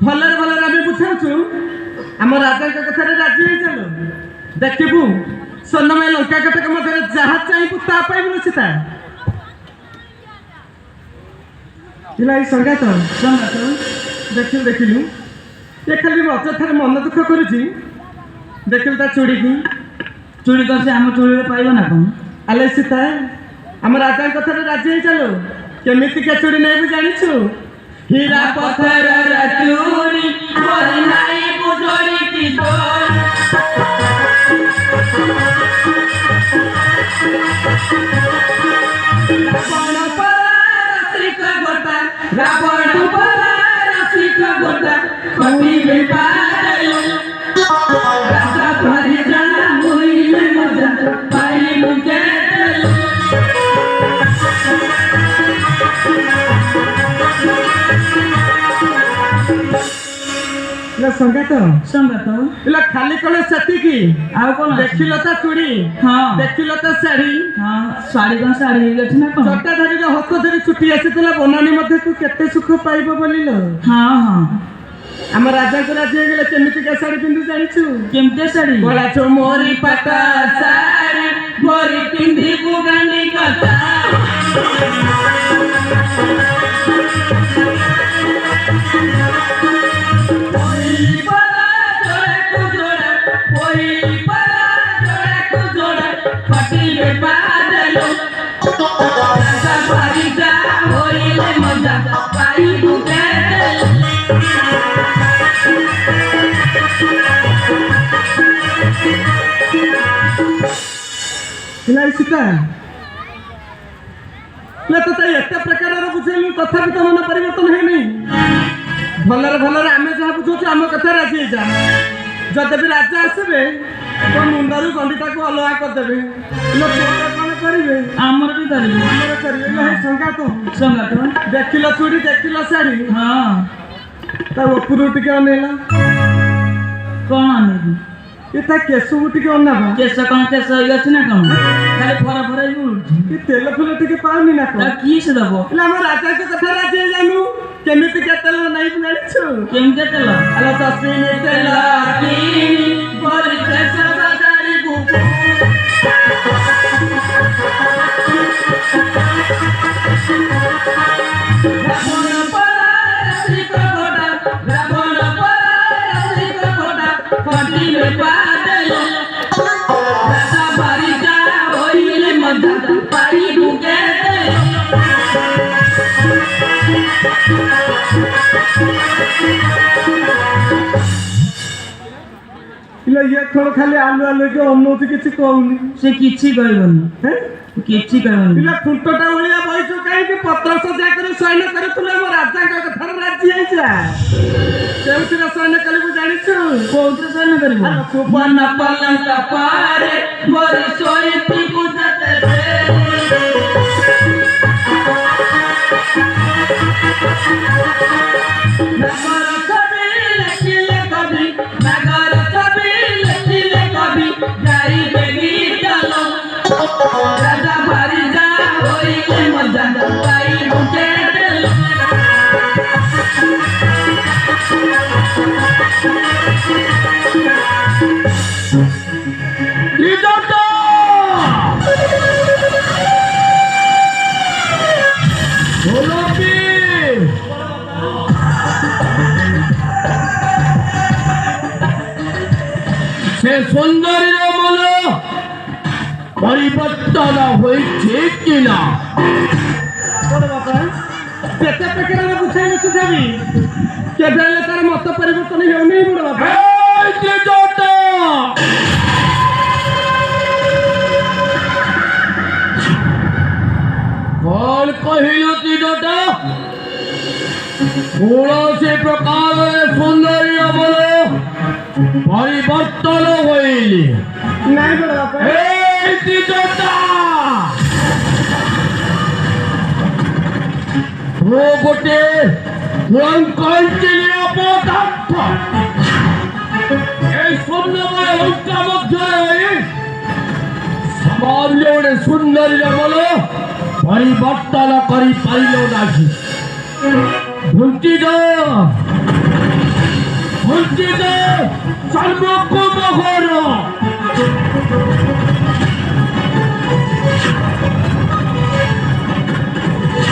भलर भलर आम बुझाऊ आम राजा कथा राजी हो चल देखू सोनमय लंका कटक मध्य जहाँ चाहबू तापाई सीता संगात संगात देखिलु देखिलु ये खाली अଯଥାରେ मन दुख करुची देखिलु ता चूड़ी की चूड़ी तो से आम चूड़ी पाइब ना कौन आले सीता आम राजा कथा राजी हो चलो केमिति के चूड़ी नहीं जानिछु हीरा पत्थर चूड़ी मोरी नाई बुझोरी की डोर रावण पर रसिक गोटा कटी बेपार राजा भरी जाना मोइले मजा पाई मुके संगात संगात इला खाली कले सेती की आ कोन देखिलो ता चूड़ी हां देखिलो ता साड़ी हां साड़ी कोन साड़ी हे गछ ना कोन छोटा धरी रे हक धरी छुट्टी आसीतला बनानी मध्ये तू केते सुख पाइबो बोलिलो हां हां हम राजा को राजी गेले केमिति के साड़ी पिंदु जानिछु केमते साड़ी बोला छो मोरी पता साड़ी मोरी पिंदी बुगानी कथा सीता तो एत प्रकार बुझेलु तथा भी तो मन परिवर्तन है नहीं भलर भलर आम जहाँ बुझे आम कथा राजी जा जब भी राजा आसबे तो मुंडरू गंडीटा को अलगा करदेवे लोग कौन करेंगे आमर भी करेंगे संगात संगात देखिल चूड़ी देखिल शाड़ी हाँ उपरू टिके अनेला कौन अनेबी इता केसु टिके अनाबा केस कौन केस होई अछि ना कौन खाली फरा फरा ही उठी ये तेल फुल टिके पाउनी ना ता की से दबो इला हम राजा के कथा राजी जानू केमिति के तेल नहीं जानिछु केमते तेल अला सस्मिन तेल की बोली केस सदारी बुकु ये थोड़ा खाली आलू आलू के अनौती किछि कहउनी से किछि कहबनी हैं किछि कहबनी इला फुटटा ओलिया बइचो काहे के पत्र सजा करे सैन करे तुले मो राजा का कथा राजी आइछा केउतिर सैन कलिबु जानिछु कोउतिर सैन करबो सुपन पलंग पारे मोर सोईती बुझते राजा भारी जा होइले मजा पाई मुके लिडोटो बोलो भी से सुंदरी बोलो परिवर्तन होइछे किना बोल बाबा केते प्रकार बुझाई सुझावी केबेले तार मत परिवर्तन हेउ नै बोल बाबा ए जे जोटा କୌଣସି ପ୍ରକାରରେ ସୌନ୍ଦର୍ଯ୍ୟ ବଳ ପରିବର୍ତ୍ତନ ହୋଇନି। ନାଇଁ ବଡ଼ ବାପା এই দ্বিজটা ও গোটে কঙ্কাঞ্চলীয় পদার্থ। এই সৌন্দর্য লঙ্কা মধ্যে সামান্য ଗୋଟେ ସୌନ୍ଦର୍ଯ୍ୟ ବଳ ପରିବର୍ତ୍ତନ କରିପାରିଲ ନାହିଁ। ଭୁଞ୍ଚିତ ସମ୍ମୁଖ